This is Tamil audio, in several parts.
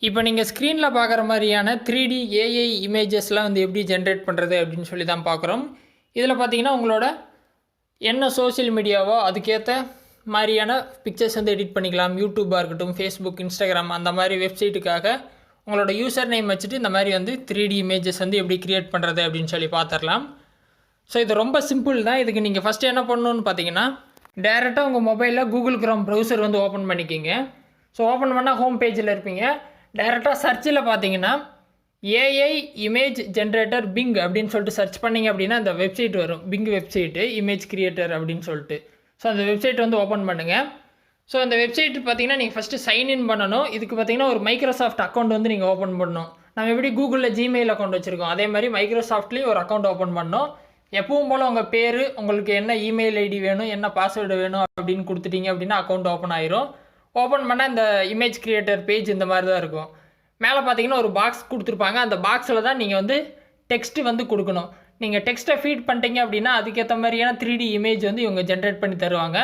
இப்போ நீங்கள் ஸ்க்ரீனில் பார்க்குற மாதிரியான 3D ஏஐ இமேஜஸ்லாம் வந்து எப்படி ஜென்ரேட் பண்ணுறது அப்படின்னு சொல்லி தான் பார்க்குறோம். இதில் பார்த்தீங்கன்னா உங்களோட என்ன சோஷியல் மீடியாவோ அதுக்கேற்ற மாதிரியான பிக்சர்ஸ் வந்து எடிட் பண்ணிக்கலாம். யூடியூப்பாக இருக்கட்டும், ஃபேஸ்புக், இன்ஸ்டாகிராம் அந்த மாதிரி வெப்சைட்டுக்காக உங்களோட யூசர் நேம் வச்சுட்டு இந்த மாதிரி வந்து 3D இமேஜஸ் வந்து எப்படி க்ரியேட் பண்ணுறது அப்படின்னு சொல்லி பார்த்துடலாம். ஸோ இது ரொம்ப சிம்பிள் தான். இதுக்கு நீங்கள் ஃபஸ்ட்டு என்ன பண்ணணுன்னு பார்த்தீங்கன்னா, டேரெக்டாக உங்கள் மொபைலில் கூகுள் க்ரோம் ப்ரௌசர் வந்து ஓப்பன் பண்ணிக்கிங்க. ஸோ ஓப்பன் பண்ணால் ஹோம் பேஜில் இருப்பீங்க. டைரெக்டாக சர்ச்சில் பார்த்தீங்கன்னா ஏஐ இமேஜ் ஜென்ரேட்டர் பிங் அப்படின்னு சொல்லிட்டு சர்ச் பண்ணிங்க அப்படின்னா அந்த வெப்சைட் வரும். பிங் வெப்சைட்டு இமேஜ் கிரியேட்டர் அப்படின்னு சொல்லிட்டு. ஸோ அந்த வெப்சைட் வந்து ஓப்பன் பண்ணுங்கள். ஸோ அந்த வெப்சைட் பார்த்தீங்கன்னா நீங்கள் ஃபஸ்ட்டு சைன்இன் பண்ணணும். இதுக்கு பார்த்தீங்கன்னா ஒரு மைக்ரோசாஃப்ட் அக்கௌண்ட் வந்து நீங்கள் ஓப்பன் பண்ணணும். நம்ம எப்படி கூகுளில் ஜிமெயில் அக்கௌண்ட் வச்சுருக்கோம் அதே மாதிரி மைக்ரோசாஃப்ட்லேயும் ஒரு அக்கௌண்ட் ஓப்பன் பண்ணணும். எப்பவும் போல் உங்கள் பேர், உங்களுக்கு என்ன இமெயில் ஐடி வேணும், என்ன பாஸ்வேர்டு வேணும் அப்படின்னு கொடுத்துட்டீங்க அப்படின்னா அக்கௌண்ட் ஓப்பன் ஆயிரும். ஓப்பன் பண்ணால் இந்த இமேஜ் கிரியேட்டர் பேஜ் இந்த மாதிரி தான் இருக்கும். மேலே பார்த்தீங்கன்னா ஒரு பாக்ஸ் கொடுத்துருப்பாங்க. அந்த பாக்ஸில் தான் நீங்கள் வந்து டெக்ஸ்ட்டு வந்து கொடுக்கணும். நீங்கள் டெக்ஸ்ட்டை ஃபீட் பண்ணிட்டீங்க அப்படின்னா அதுக்கேற்ற மாதிரியான 3D இமேஜ் வந்து இவங்க ஜென்ரேட் பண்ணி தருவாங்க.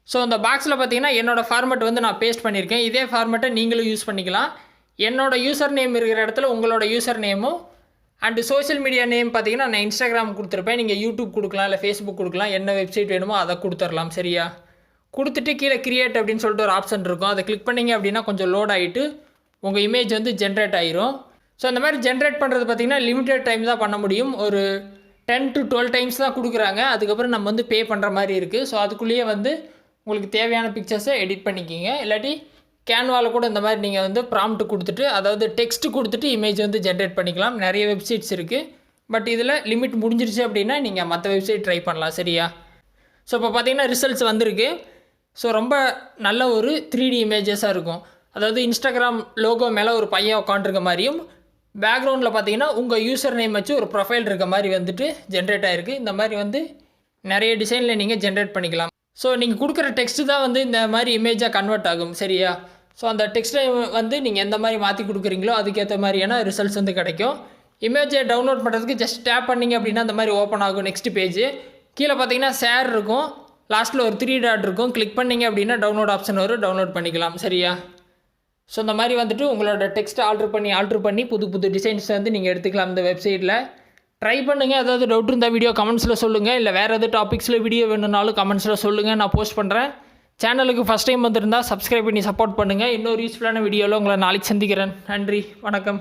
ஸோ அந்த பாக்ஸில் பார்த்தீங்கன்னா என்னோடய ஃபார்மேட் வந்து நான் பேஸ்ட் பண்ணியிருக்கேன். இதே ஃபார்மேட்டை நீங்களும் யூஸ் பண்ணிக்கலாம். என்னோடய யூசர் நேம் இருக்கிற இடத்துல உங்களோட யூசர் நேமும் அண்டு சோஷியல் மீடியா நேம் பார்த்தீங்கன்னா நான் இன்ஸ்டாகிராம் கொடுத்துருப்பேன். நீங்கள் யூடியூப் கொடுக்கலாம், இல்லை ஃபேஸ்புக் கொடுக்கலாம். என்ன வெப்சைட் வேணுமோ அதை கொடுத்துடலாம். சரியா? கொடுத்துட்டு கீழே கிரியேட் அப்படின்னு சொல்லிட்டு ஒரு ஆப்ஷன் இருக்கும். அதை கிளிக் பண்ணிங்க அப்படின்னா கொஞ்சம் லோட் ஆகிட்டு உங்கள் இமேஜ் வந்து ஜென்ரேட் ஆகிரும். ஸோ அந்த மாதிரி ஜென்ரேட் பண்ணுறது பார்த்திங்கன்னா லிமிட்டட் டைம் தான் பண்ண முடியும். ஒரு 10 to 12 டைம்ஸ் தான் கொடுக்குறாங்க. அதுக்கப்புறம் நம்ம வந்து பே பண்ணுற மாதிரி இருக்குது. ஸோ அதுக்குள்ளேயே வந்து உங்களுக்கு தேவையான பிக்சர்ஸை எடிட் பண்ணிக்கிங்க. இல்லாட்டி கேன்வாவில் கூட இந்த மாதிரி நீங்கள் வந்து ப்ராம்ப்ட் கொடுத்துட்டு, அதாவது டெக்ஸ்ட்டு கொடுத்துட்டு இமேஜ் வந்து ஜென்ரேட் பண்ணிக்கலாம். நிறைய வெப்சைட்ஸ் இருக்குது. பட் இதில் லிமிட் முடிஞ்சிருச்சு அப்படின்னா நீங்கள் மற்ற வெப்சைட் ட்ரை பண்ணலாம். சரியா? ஸோ இப்போ பார்த்தீங்கன்னா ரிசல்ட்ஸ் வந்திருக்கு. ஸோ ரொம்ப நல்ல ஒரு 3D இமேஜஸாக இருக்கும். அதாவது இன்ஸ்டாகிராம் லோகோ மேலே ஒரு பையன் உட்காந்துருக்க மாதிரியும், பேக்ரவுண்டில் பார்த்தீங்கன்னா உங்கள் யூசர் நேம் வச்சு ஒரு ப்ரொஃபைல் இருக்க மாதிரி வந்துட்டு ஜென்ரேட் ஆகிருக்கு. இந்த மாதிரி வந்து நிறைய டிசைனில் நீங்கள் ஜென்ரேட் பண்ணிக்கலாம். ஸோ நீங்கள் கொடுக்குற டெக்ஸ்ட்டு தான் வந்து இந்த மாதிரி இமேஜாக கன்வெர்ட் ஆகும். சரியா? ஸோ அந்த டெக்ஸ்ட்டை வந்து நீங்கள் எந்த மாதிரி மாற்றி கொடுக்குறீங்களோ அதுக்கேற்ற மாதிரியான ரிசல்ட்ஸ் வந்து கிடைக்கும். இமேஜை டவுன்லோட் பண்ணுறதுக்கு ஜஸ்ட் டேப் பண்ணிங்க அப்படின்னா அந்த மாதிரி ஓப்பன் ஆகும் நெக்ஸ்ட் பேஜ். கீழே பார்த்தீங்கன்னா ஷேர் இருக்கும், லாஸ்ட்டில் ஒரு 3 டாட் இருக்கும். கிளிக் பண்ணிங்க அப்படின்னா டவுன்லோட் ஆப்ஷன் வரும். டவுன்லோட் பண்ணிக்கலாம். சரியா? ஸோ இந்த மாதிரி வந்துட்டு உங்களோட டெக்ஸ்ட்டை ஆல்ட்ரு பண்ணி புது புது டிசைன்ஸ் வந்து நீங்கள் எடுத்துக்கலாம் இந்த வெப்சைட்டில். ட்ரை பண்ணுங்கள். ஏதாவது டவுட் இருந்தால் வீடியோ கமெண்ட்ஸில் சொல்லுங்கள். இல்லை வேறு எதாவது டாபிக்ஸில் வீடியோ வேணும்னாலும் கமெண்ட்ஸில் சொல்லுங்கள், நான் போஸ்ட் பண்ணுறேன். சேனலுக்கு ஃபஸ்ட் டைம் வந்திருந்தால் சப்ஸ்கிரைப் பண்ணி சப்போர்ட் பண்ணுங்கள். இன்னொரு யூஸ்ஃபுல்லான வீடியோவில் உங்களை நாளைக்கு சந்திக்கிறேன். நன்றி, வணக்கம்.